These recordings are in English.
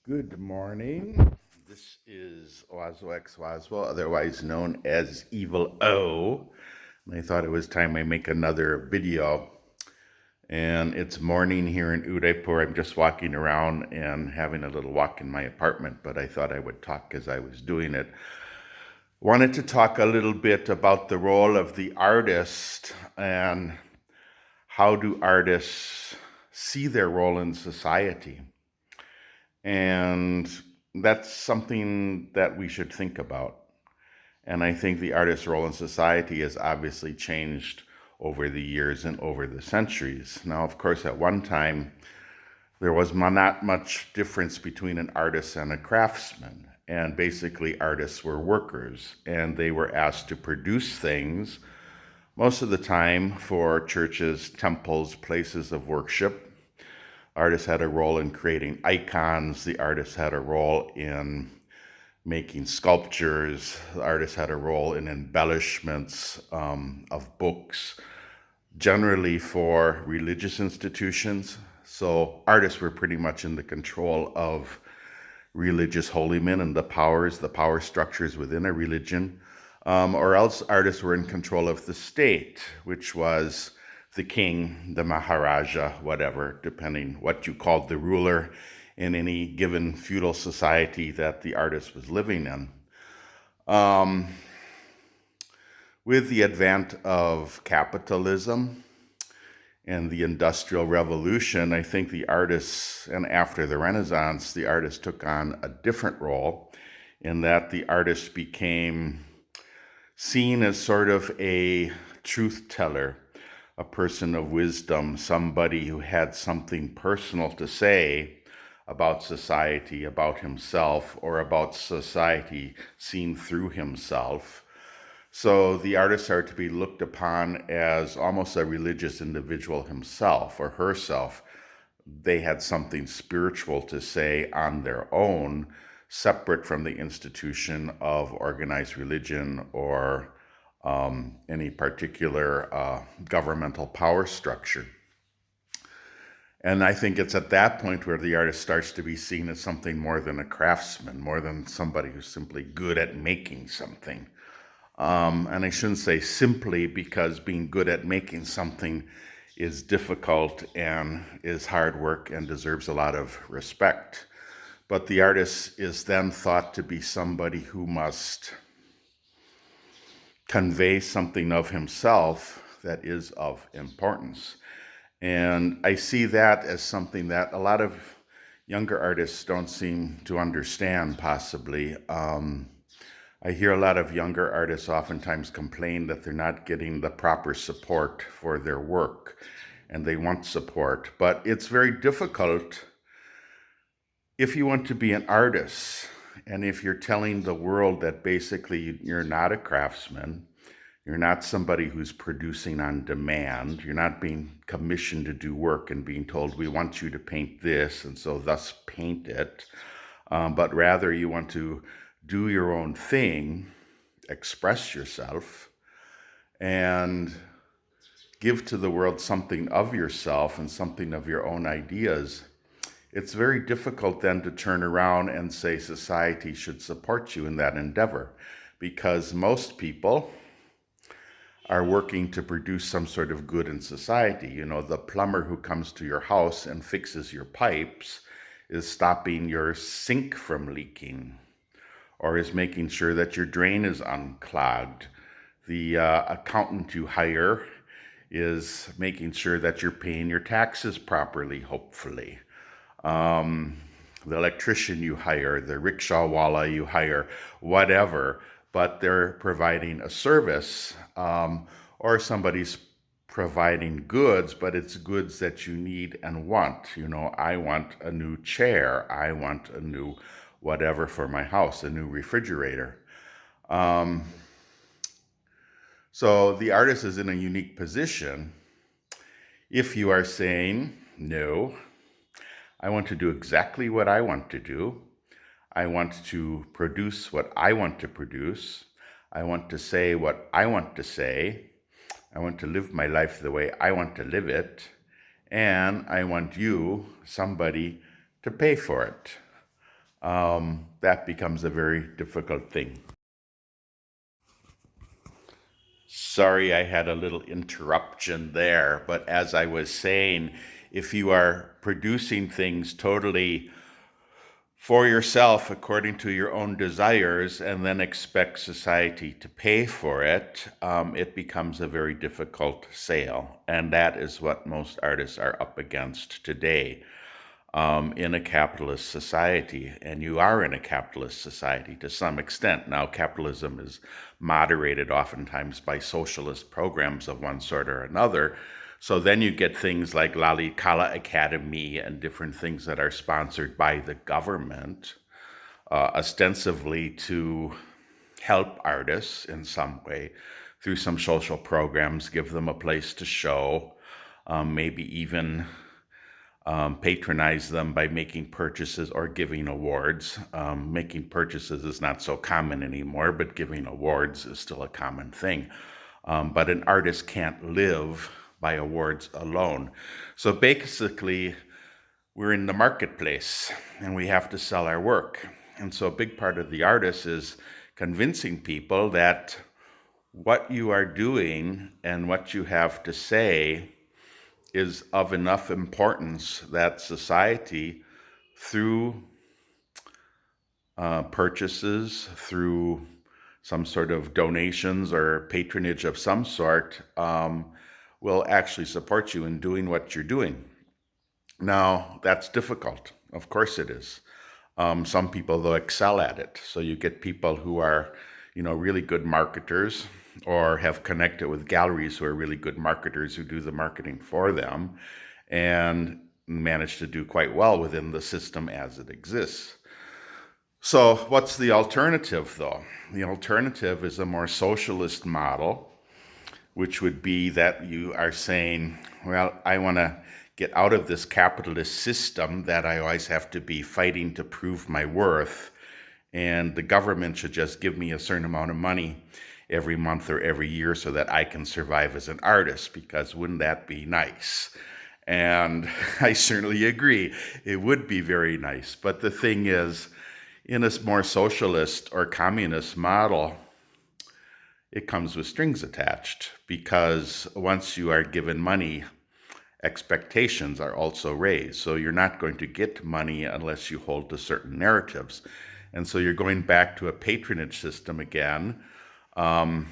Good morning. This is Ozo X Waswell, otherwise known as Evil O. And I thought it was time I make another video. And it's morning here in Udaipur. I'm just walking around and having a little walk in my apartment, but I thought I would talk as I was doing it. Wanted to talk a little bit about the role of the artist and how do artists see their role in society. And that's something that we should think about. And I think the artist's role in society has obviously changed over the years and over the centuries. Now, of course, at one time, there was not much difference between an artist and a craftsman. And basically, artists were workers, and they were asked to produce things most of the time for churches, temples, places of worship. Artists had a role in creating icons. The artists had a role in making sculptures. The artists had a role in embellishments of books, generally for religious institutions. So artists were pretty much in the control of religious holy men and the power structures within a religion. Or else artists were in control of the state, which was the king, the Maharaja, whatever, depending what you called the ruler in any given feudal society that the artist was living in. With the advent of capitalism and the Industrial Revolution, I think the artists, and after the Renaissance, the artists took on a different role in that the artist became seen as sort of a truth teller, a person of wisdom, somebody who had something personal to say about society, about himself, or about society seen through himself. So the artists are to be looked upon as almost a religious individual himself or herself. They had something spiritual to say on their own, separate from the institution of organized religion or any particular governmental power structure. And I think it's at that point where the artist starts to be seen as something more than a craftsman, more than somebody who's simply good at making something. And I shouldn't say simply, because being good at making something is difficult and is hard work and deserves a lot of respect. But the artist is then thought to be somebody who must convey something of himself that is of importance. And I see that as something that a lot of younger artists don't seem to understand, possibly. I hear a lot of younger artists oftentimes complain that they're not getting the proper support for their work, and they want support. But it's very difficult if you want to be an artist, and if you're telling the world that basically you're not a craftsman, you're not somebody who's producing on demand, you're not being commissioned to do work and being told, we want you to paint this, and so thus paint it, but rather you want to do your own thing, express yourself, and give to the world something of yourself and something of your own ideas. It's very difficult then to turn around and say society should support you in that endeavor, because most people are working to produce some sort of good in society. You know, the plumber who comes to your house and fixes your pipes is stopping your sink from leaking, or is making sure that your drain is unclogged. The accountant you hire is making sure that you're paying your taxes properly, hopefully. The electrician you hire, the rickshawwala you hire, whatever, but they're providing a service, or somebody's providing goods, but it's goods that you need and want. You know, I want a new chair, I want a new whatever for my house, a new refrigerator. So the artist is in a unique position if you are saying, no, I want to do exactly what I want to do. I want to produce what I want to produce. I want to say what I want to say. I want to live my life the way I want to live it. And I want you, somebody, to pay for it. that becomes a very difficult thing. Sorry, I had a little interruption there, but as I was saying, if you are producing things totally for yourself according to your own desires and then expect society to pay for it, it becomes a very difficult sale. And that is what most artists are up against today, in a capitalist society. And you are in a capitalist society to some extent. Now, capitalism is moderated oftentimes by socialist programs of one sort or another. So then you get things like Lali Kala Academy and different things that are sponsored by the government, ostensibly to help artists in some way through some social programs, give them a place to show, maybe even patronize them by making purchases or giving awards. Making purchases is not so common anymore, but giving awards is still a common thing. But an artist can't live by awards alone. So basically, we're in the marketplace and we have to sell our work. And so a big part of the artist is convincing people that what you are doing and what you have to say is of enough importance that society, through purchases, through some sort of donations or patronage of some sort, will actually support you in doing what you're doing. Now, that's difficult. Of course it is. Some people, though, excel at it. So you get people who are, really good marketers or have connected with galleries who are really good marketers who do the marketing for them and manage to do quite well within the system as it exists. So what's the alternative, though? The alternative is a more socialist model, which would be that you are saying, well, I want to get out of this capitalist system that I always have to be fighting to prove my worth, and the government should just give me a certain amount of money every month or every year so that I can survive as an artist, because wouldn't that be nice? And I certainly agree. It would be very nice. But the thing is, in a more socialist or communist model, it comes with strings attached, because once you are given money, expectations are also raised. So you're not going to get money unless you hold to certain narratives. And so you're going back to a patronage system again, once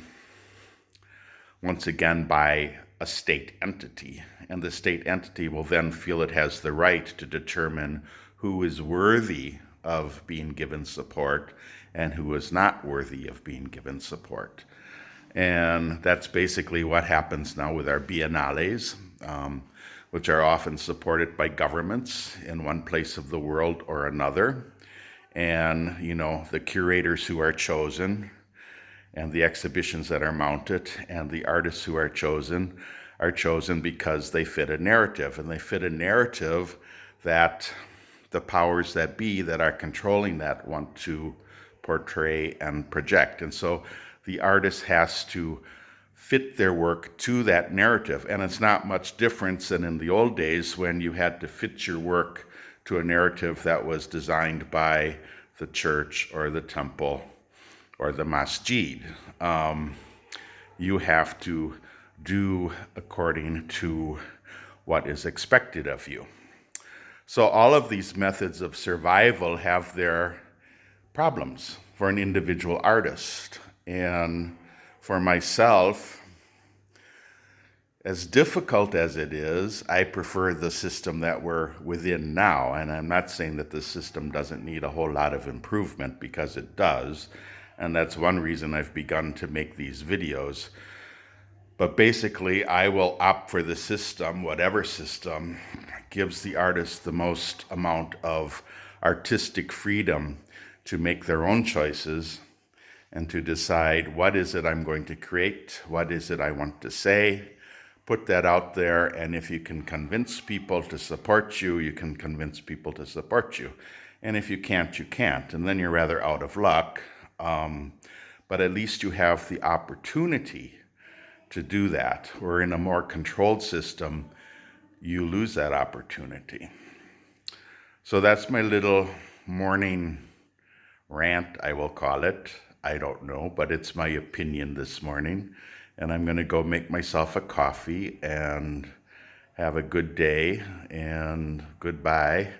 again by a state entity. And the state entity will then feel it has the right to determine who is worthy of being given support and who is not worthy of being given support. And that's basically what happens now with our biennales, which are often supported by governments in one place of the world or another. And, the curators who are chosen and the exhibitions that are mounted and the artists who are chosen because they fit a narrative. And they fit a narrative that the powers that be that are controlling that want to portray and project. And so the artist has to fit their work to that narrative. And it's not much different than in the old days when you had to fit your work to a narrative that was designed by the church or the temple or the masjid. You have to do according to what is expected of you. So all of these methods of survival have their problems for an individual artist. And for myself, as difficult as it is, I prefer the system that we're within now. And I'm not saying that the system doesn't need a whole lot of improvement, because it does. And that's one reason I've begun to make these videos. But basically, I will opt for the system, whatever system gives the artist the most amount of artistic freedom to make their own choices and to decide what is it I'm going to create, what is it I want to say, put that out there, and if you can convince people to support you, you can convince people to support you. And if you can't, you can't, and then you're rather out of luck. But at least you have the opportunity to do that. Or in a more controlled system, you lose that opportunity. So that's my little morning rant, I will call it. I don't know, but it's my opinion this morning. And I'm going to go make myself a coffee and have a good day and goodbye.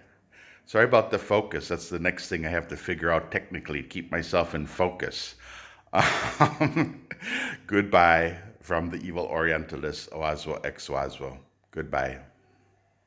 Sorry about the focus. That's the next thing I have to figure out technically to keep myself in focus. Goodbye from the evil Orientalist, Oaswo ex Waswo. Goodbye.